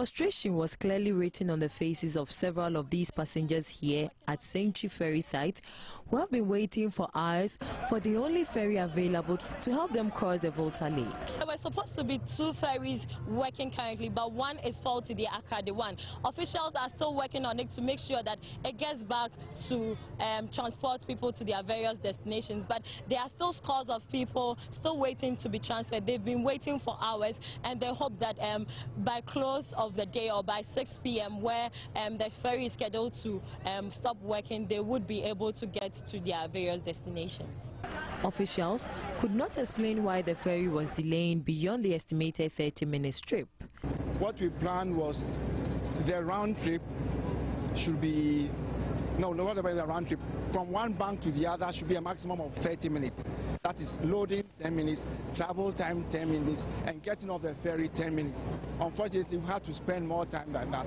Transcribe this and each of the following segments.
Frustration was clearly written on the faces of several of these passengers here at Sanctuary Ferry site, who have been waiting for hours for the only ferry available to help them cross the Volta Lake. There were supposed to be 2 ferries working currently, but one is faulty, the Akade one. Officials are still working on it to make sure that it gets back to transport people to their various destinations. But there are still scores of people still waiting to be transferred. They've been waiting for hours, and they hope that by close of the day or by 6 p.m. where the ferry is scheduled to stop working, they would be able to get to their various destinations. Officials could not explain why the ferry was delaying beyond the estimated 30-minute trip. What we planned was the round trip should be, not about the round trip, from one bank to the other should be a maximum of 30 minutes. That is loading 10 minutes, travel time 10 minutes, and getting off the ferry 10 minutes. Unfortunately, we had to spend more time than that.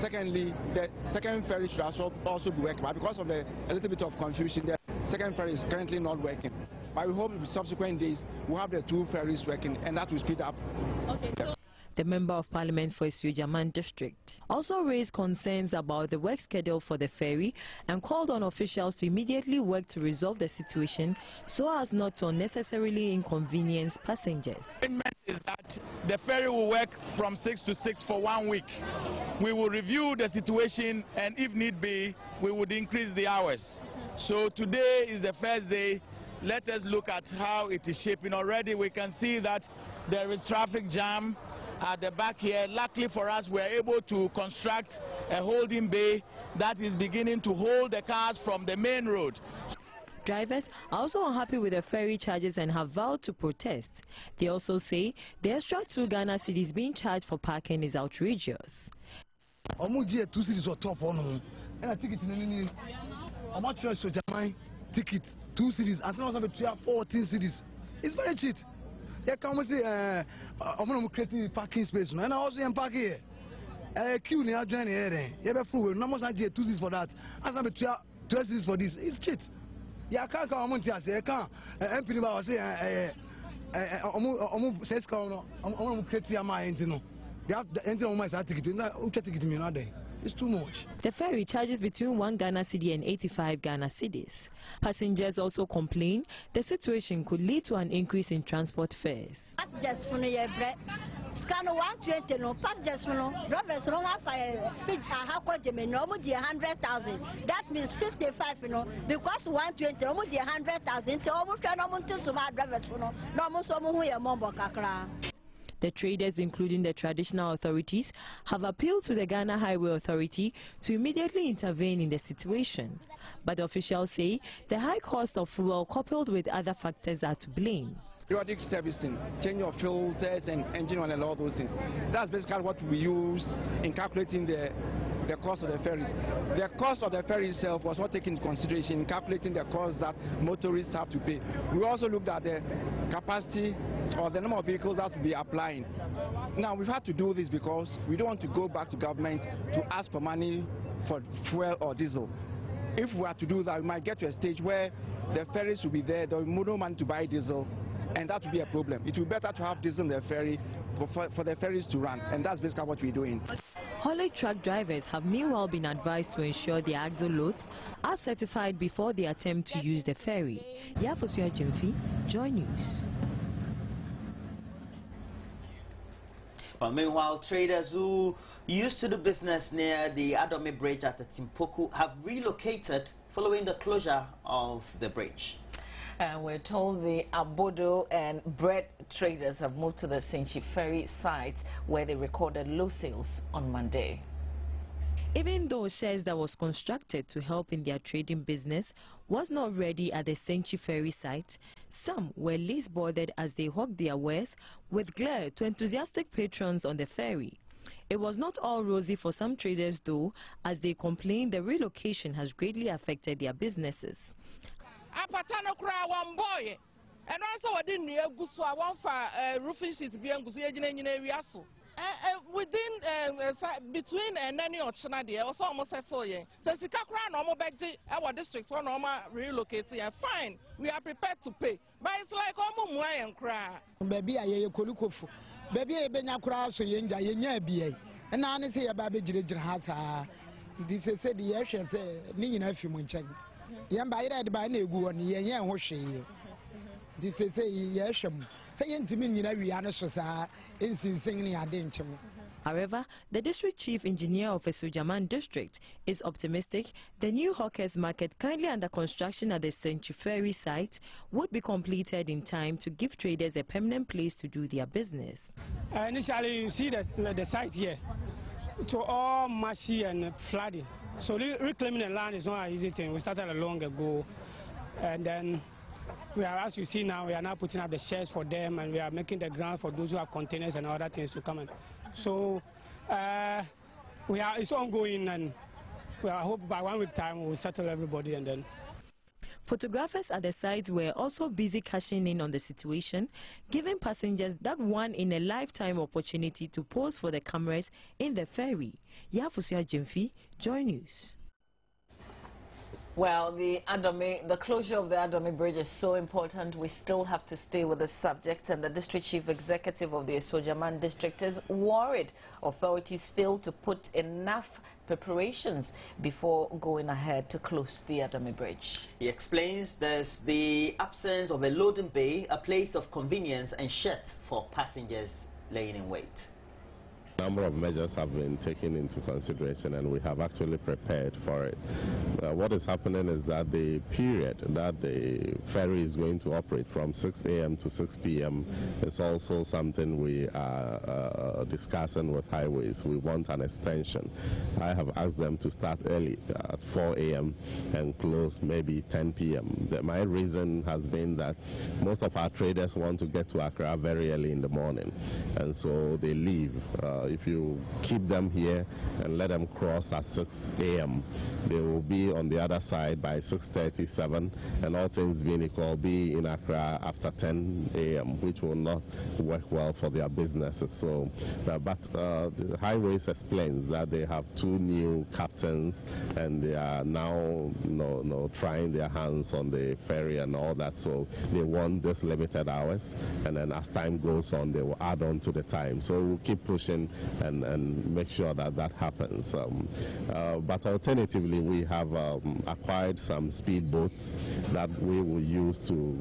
Secondly, the second ferry should also be working, but because of a little bit of confusion, the second ferry is currently not working. But we hope in subsequent days we'll have the 2 ferries working, and that will speed up. Okay, so the Member of Parliament for Isujaman District also raised concerns about the work schedule for the ferry and called on officials to immediately work to resolve the situation so as not to unnecessarily inconvenience passengers. The agreement is that the ferry will work from 6 to 6 for 1 week. We will review the situation, and if need be, we would increase the hours. So today is the first day. Let us look at how it is shaping. Already we can see that there is traffic jam at the back here. Luckily for us, we are able to construct a holding bay that is beginning to hold the cars from the main road. Drivers are also unhappy with the ferry charges and have vowed to protest. They also say the extra 2 Ghana cedis being charged for parking is outrageous. Omuji 2 cedis on top on, and a ticket in ticket 2 cedis, and some have 14 cedis. It's very cheap. Here can we say, I'm creating parking space, and I also am parking here. Queue near joining here. You have a full, no more than 2 cedis for that. As I'm 12 cedis for this, it's cheap. Yeah, I can't come on here. I can't. MP was saying, I'm says, I'm creating my engine. They have the engine on my ticket, and I'm ticket me another day. It's too much. The ferry charges between 1 Ghana cedi and 85 Ghana cedis. Passengers also complain the situation could lead to an increase in transport fares. Just for your bread. Scan 120 no passengers no drivers no have how could they no 100,000. That means 55 because 120 no 100,000 to almost no to smart drivers no almost so who ya mombo kakra. The traders, including the traditional authorities, have appealed to the Ghana Highway Authority to immediately intervene in the situation. But officials say the high cost of fuel coupled with other factors are to blame. Periodic servicing, change of filters and engine oil and all those things. That's basically what we use in calculating the cost of the ferries. The cost of the ferry itself was not taken into consideration in calculating the cost that motorists have to pay. We also looked at the capacity or the number of vehicles that will be applying. Now we've had to do this because we don't want to go back to government to ask for money for fuel or diesel. If we are to do that, we might get to a stage where the ferries will be there, there will be no money to buy diesel, and that will be a problem. It will be better to have diesel in the ferry for the ferries to run, and that's basically what we're doing. Haulage truck drivers have meanwhile been advised to ensure their axle loads are certified before they attempt to use the ferry. Yafosuya Jemfi, Joy News. Well, meanwhile, traders who used to do business near the Adomi bridge at the Timpoku have relocated following the closure of the bridge. And we're told the Abodo and bread traders have moved to the Sanctuary Ferry site where they recorded low sales on Monday. Even though shares that was constructed to help in their trading business was not ready at the Sanctuary Ferry site, some were least bothered as they hawked their wares with glare to enthusiastic patrons on the ferry. It was not all rosy for some traders though, as they complained the relocation has greatly affected their businesses. Apatano kura one boy, and also I didn't go so I want for roofing sheet be and go within between and any option idea also almost settle ye. Since the Kakra normal back our district for normal relocating and fine, we are prepared to pay. But it's like almost and cry. Baby, I kolukofu. Baby, I been a crowd so yenja, yenya be. and I say about the has this said the yes, Nina Fumunchang. Yamba by Negu and Yan Hoshi. This is a yes, saying to me, we are not in singing a danger. However, the district chief engineer of Esojaman district is optimistic the new hawkers market currently under construction at the Century Ferry site would be completed in time to give traders a permanent place to do their business. Initially, you see the site here, to all marshy and flooding. So reclaiming the land is not an easy thing. We started long ago, and then as you see now, we are now putting up the sheds for them, and we are making the ground for those who have containers and other things to come in. So it's ongoing, and I hope by 1 week time we will settle everybody and then. Photographers at the site were also busy cashing in on the situation, giving passengers that one-in-a-lifetime opportunity to pose for the cameras in the ferry. Yafusia Jimfi, Joy News. Well, the closure of the Adomi Bridge is so important. We still have to stay with the subject, and the district chief executive of the Esojaman district is worried authorities failed to put enough preparations before going ahead to close the Adomi Bridge. He explains there's the absence of a loading bay, a place of convenience and sheds for passengers laying in wait. A number of measures have been taken into consideration, and we have actually prepared for it. What is happening is that the period that the ferry is going to operate from 6 a.m. to 6 p.m. is also something we are discussing with highways. We want an extension. I have asked them to start early at 4 a.m. and close maybe 10 p.m. My reason has been that most of our traders want to get to Accra very early in the morning, and so they leave. If you keep them here and let them cross at 6 a.m., they will be on the other side by 6:37, and all things being equal, be in Accra after 10 a.m., which will not work well for their businesses. So, but the highways explains that they have 2 new captains, and they are now trying their hands on the ferry and all that. So they want this limited hours, and then as time goes on, they will add on to the time. So we'll keep pushing and make sure that that happens. But alternatively, we have acquired some speedboats that we will use to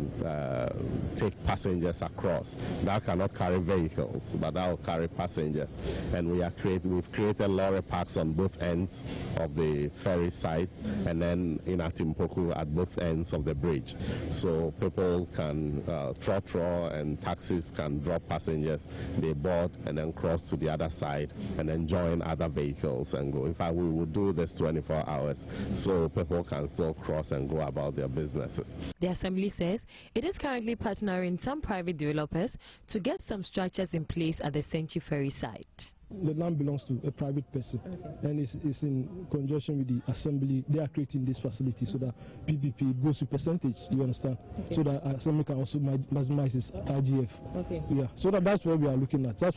take passengers across. That cannot carry vehicles, but that will carry passengers. And we've created lorry parks on both ends of the ferry site, and then in Atimpoku at both ends of the bridge. So people can, trotro and taxis can drop passengers, they board and then cross to the other side and then join other vehicles and go. In fact, we will do this 24 hours so people can still cross and go about their businesses. The Assembly says it is currently partnering some private developers to get some structures in place at the Century Ferry site. The land belongs to a private person, and it's in conjunction with the Assembly. They are creating this facility so that PPP goes to percentage, you understand? So that Assembly can also maximize its RGF. Yeah, so that's what we are looking at. That's